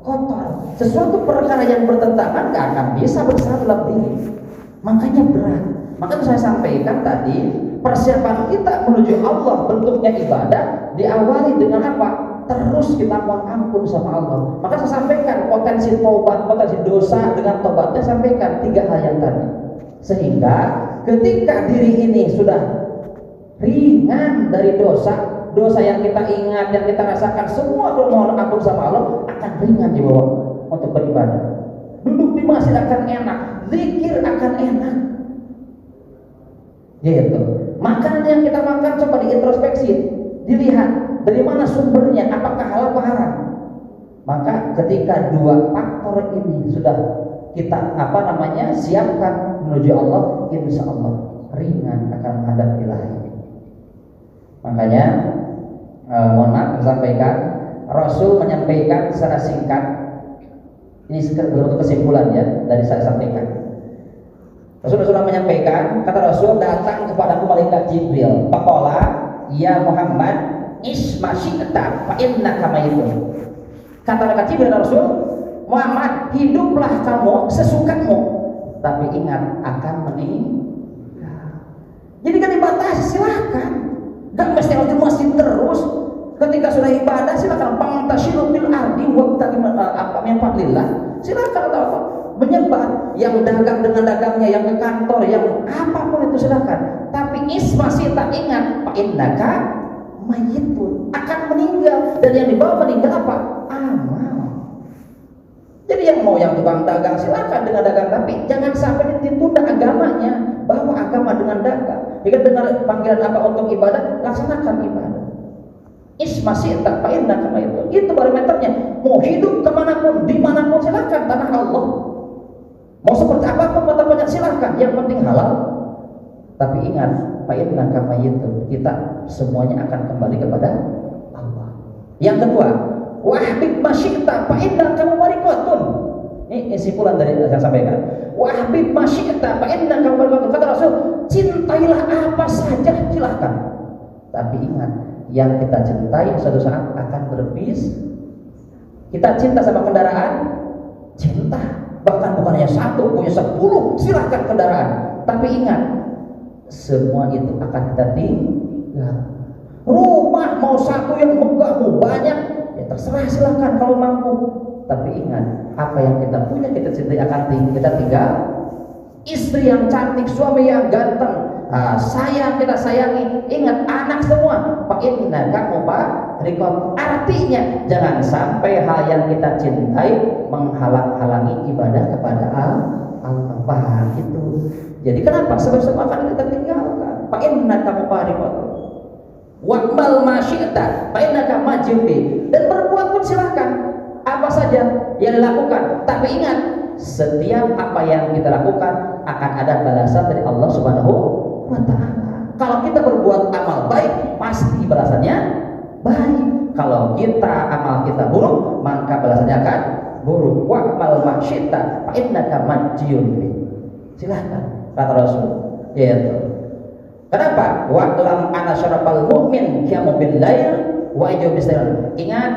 kotor. Sesuatu perkara yang bertentangan gak akan bisa bersatu dalam diri. Makanya berat. Makanya saya sampaikan tadi, persiapan kita menuju Allah bentuknya ibadah diawali dengan apa? Terus kita mohon ampun sama Allah. Maka saya sampaikan potensi taubat, potensi dosa dengan taubatnya, sampaikan 3 hal yang tadi. Sehingga ketika diri ini sudah ringan dari dosa, dosa yang kita ingat, yang kita rasakan, semua mohon ampun sama Allah akan ringan di bawah untuk beribadah. Duduk di masjid akan enak, zikir akan enak. Gitu. Makanan yang kita makan coba diintrospeksi, dilihat dari mana sumbernya, apakah halal atau haram. Maka ketika 2 faktor ini sudah kita siapkan menuju Allah, insya Allah ringan akan menghadap ilahi. Makanya mohon maaf saya sampaikan, Rasul menyampaikan secara singkat, ini bentuk kesimpulan ya dari saya sampaikan. Rasul sudah menyampaikan, kata Rasul, datang kepadaku malaikat Jibril, faqala ya Muhammad isma syi'ta fa innaka mayitun. Kata malaikat Jibril Rasul, Muhammad, hiduplah kamu sesukamu, tapi ingat akan meninggal. Jadi kan dibatasi, silakan. Gak mesti harus di masjid terus. Ketika sudah ibadah silakan pangtasilu bil ardi wabtaqi min fadlillah. Silakan atau menyebar, yang dagang dengan dagangnya, yang ke kantor, yang apapun itu silakan. Tapi isma sita, ingat, fa innaka mayitun, akan meninggal. Dan yang dibawa meninggal apa? Amal. Jadi yang mau yang tukang dagang silakan dengan dagang, tapi jangan sampai ditunda agamanya. Bawa agama dengan dagang. Jika dengar panggilan apa untuk ibadah, laksanakan ibadah. Isma sita fa innaka mayitun. Itu barometernya. Mau hidup kemanapun, dimanapun silakan, tanah Allah. Mau seperti apapun mata silakan, yang penting halal. Tapi ingat, fa innaka mayitun, kita semuanya akan kembali kepada Allah. Yang kedua, wahbib masyi'ta fa innaka mubarikatun. Ini kesimpulan dari yang saya sampaikan. Wahbib masyi'ta fa innaka mubarikatun. Kata Rasul, cintailah apa saja silahkan. Tapi ingat, yang kita cintai suatu saat akan berbis. Kita cinta sama kendaraan, cinta, bahkan bukan hanya satu, punya 10, silahkan kendaraan. Tapi ingat, semua itu akan kita tinggal. Rumah mau satu yang megah, mau banyak, ya terserah, silahkan kalau mampu. Tapi ingat, apa yang kita punya kita cintai akan kita tinggal. Istri yang cantik, suami yang ganteng, sayang kita sayangi, ingat anak semua. Pak Inna kamu Pak Rikot. Artinya jangan sampai hal yang kita cintai menghalang-halangi ibadah kepada Allah. Itu. Jadi kenapa? Sebab semua akan kita tinggalkan. Pak Inna kamu Pak Rikot. Wa'mal masyita, Pak Inna kamu majubi. Dan berbuat pun silahkan, apa saja yang dilakukan. Tapi ingat, setiap apa yang kita lakukan akan ada balasan dari Allah Subhanahu wa Ta'ala. Kalau kita berbuat amal baik, pasti balasannya baik. Kalau amal kita buruk, maka balasannya akan buruk. Wa'mal masyita fa innaka majiyun. Silakan kata Rasul. Yaitu. Kenapa? Wa'lam ana syarafal mu'min qiyamu bil lail wa ijab bisayr. Ingat,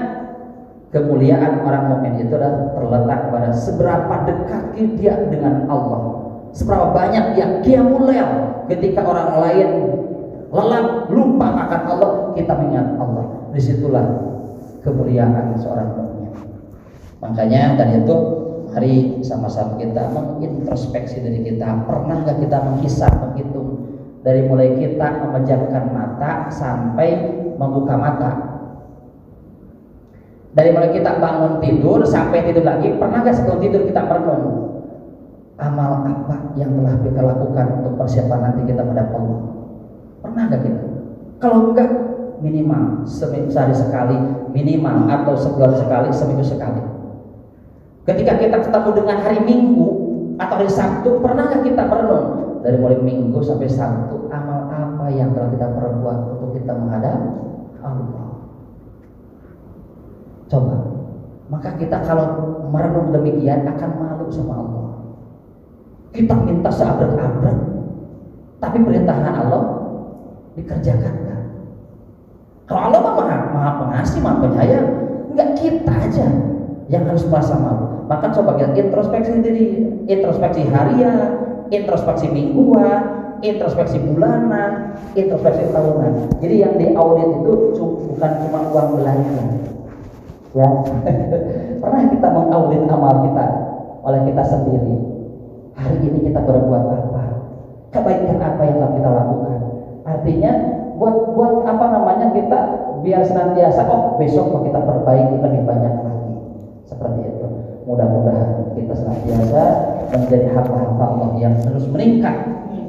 kemuliaan orang mukmin itu adalah terletak pada seberapa dekat dia dengan Allah, seberapa banyak dia qiyamul lail. Ketika orang lain lelap lupa akan Allah, kita mengingat Allah. Disitulah kemuliaan seorang mukmin. Makanya tadi itu, mari sama-sama kita mengintrospeksi diri kita. Pernah nggak kita menghisap, menghitung dari mulai kita memejamkan mata sampai membuka mata? Dari mulai kita bangun tidur sampai tidur lagi, pernah gak sebelum tidur kita merenung amal apa yang telah kita lakukan untuk persiapan nanti kita menghadap Allah? Pernah gak kita? Kalau enggak, minimal sehari sekali, minimal, atau sebulan sekali, seminggu sekali. Ketika kita ketemu dengan hari Minggu atau hari Sabtu, pernah gak kita merenung dari mulai Minggu sampai Sabtu, amal apa yang telah kita perbuat untuk kita menghadap Allah? Coba, maka kita kalau merenung demikian akan malu sama Allah. Kita minta seabrek-abrek, tapi perintahan Allah dikerjakan kan? Kalau Allah maha pengasih, maha penyayang, enggak kita aja yang harus merasa malu. Maka coba kita introspeksi diri, introspeksi harian, introspeksi mingguan, introspeksi bulanan, introspeksi tahunan. Jadi yang diaudit itu bukan cuma uang belanja. Ya, pernah kita mengaudit amal kita oleh kita sendiri. Hari ini kita berbuat apa? Kebaikan apa yang telah kita lakukan? Artinya buat apa namanya, kita biar senantiasa besok mau kita perbaiki lebih banyak lagi. Seperti itu. Mudah-mudahan kita senantiasa menjadi hamba-hamba Allah yang terus meningkat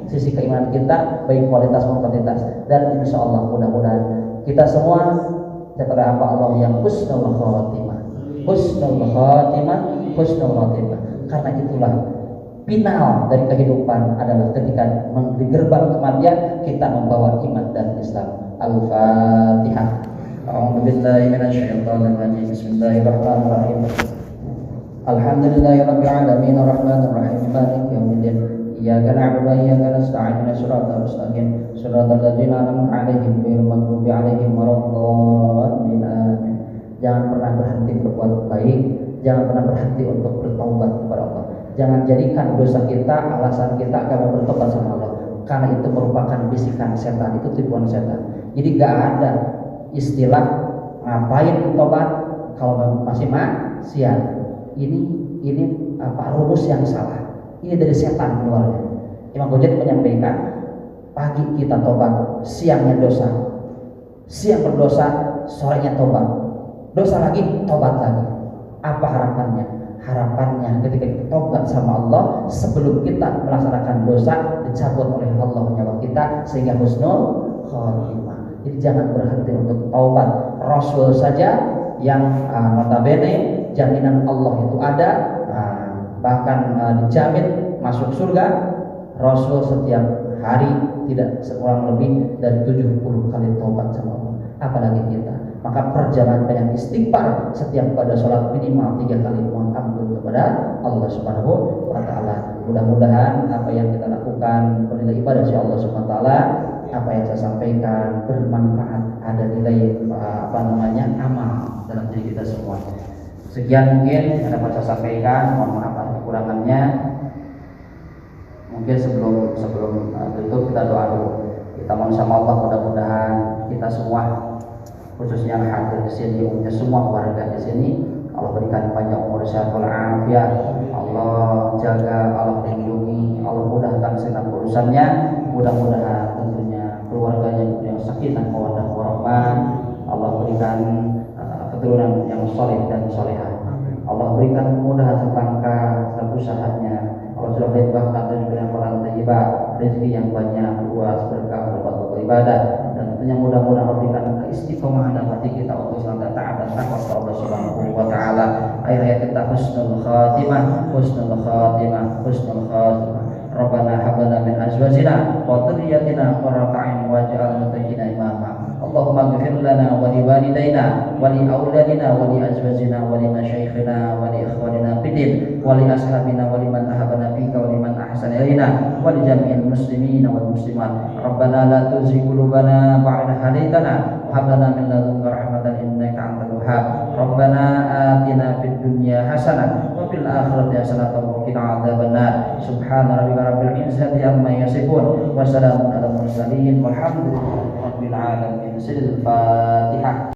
sisi keimanan kita, baik kualitas maupun kuantitas. Dan insya Allah mudah-mudahan kita semua setelah hamba Allah yang husnul khatimah, husnul khatimah, husnul khatimah. Karena itulah final dari kehidupan adalah ketika di gerbang kematian kita membawa iman dan Islam. Al-Fatihah. A'udzubillahi minasyaitonir rajim. Bismillahirrahmanirrahim. Alhamdulillahirabbil alamin arrahmanir rahim maliki yaumiddin. Iyyaka na'budu wa iyyaka nasta'in ihdinas siratal mustaqim siratal ladzina an'amta 'alaihim ghairil maghdubi 'alaihim waladdallin. Amin. Jangan pernah berhenti berbuat baik, jangan pernah berhenti untuk bertaubat kepada Allah. Jangan jadikan dosa kita alasan kita agar mau bertobat sama Allah, karena itu merupakan bisikan setan, itu tipuan setan. Jadi gak ada istilah ngapain tobat kalau masih maksiat. Ini rumus yang salah. Ini dari setan keluarnya. Imam Ghazali menyampaikan, pagi kita tobat, siangnya dosa, siang berdosa, sorenya tobat, dosa lagi, tobat lagi. Apa harapannya? Harapannya ketika kita tobat sama Allah, sebelum kita melaksanakan dosa, dicabut oleh Allah nyawa kita sehingga husnul khatimah. Jadi jangan berhenti untuk taubat. Rasul saja yang notabene jaminan Allah itu ada, bahkan dijamin masuk surga. Rasul setiap hari tidak sekurang lebih dari 70 kali taubat sama Allah. Apalagi kita. Maka perjalanan banyak istighfar, setiap pada sholat minimal 3 kali mohon ampun kepada Allah Subhanahu wa Ta'ala. Mudah-mudahan apa yang kita lakukan bernilai ibadah insya Allah Subhanahu wa Ta'ala. apa yang saya sampaikan bermanfaat, ada nilai amal dalam diri kita semua. Sekian mungkin yang dapat saya sampaikan, mohon maaf atas kekurangannya. Mungkin sebelum tutup kita doa dulu. Kita mohon sama Allah, mudah-mudahan kita semua, khususnya yang hadir di sini, umumnya semua warga di sini, Allah berikan banyak umur sehat walafiat. Allah jaga, Allah lindungi, Allah mudahkan segala urusannya. Mudah-mudahan tentunya keluarganya yang sakinah mawaddah warahmah. Allah berikan keturunan yang soleh dan solehah. Allah berikan kemudahan selangkah dalam usahanya. Allah sudah limpahkan rezeki yang berlimpah, rezeki yang banyak, luas, berkah, berbagai ibadah, dan tentunya mudah-mudahan Allah berikan keistiqomahan dalam hati kita untuk selalu taat dan takwa kepada Allah Subhanahu wa taala. Akhir hayat kita husnul khatimah, husnul khatimah, husnul khatimah. Rabbana hab lana min azwajina wa dhurriyyatina qurrata a'yun waj'alna lil muttaqina imama. Allahumma ighfir lana wa li walidayna wa li auladina wa li azwajina wa li masyayikhina wa li ikhwanina fid wa li ashabina wa liman ahabbana fika wa liman ahsana ilaina wa li jami'il muslimina wal muslimat. Rabbana la tuzigh qulubana ba'da hadaytana wa hab lana min ladunka rahmatan innaka antal wahhab. Rabbana atina fid dunya hasanah wa fil akhirati hasanah wa qina adzabannar. Subhana rabbika rabbil izzati amma yasifun wa salamun alal mursalin walhamdulillahi rabbil alamin. Al-Fatihah.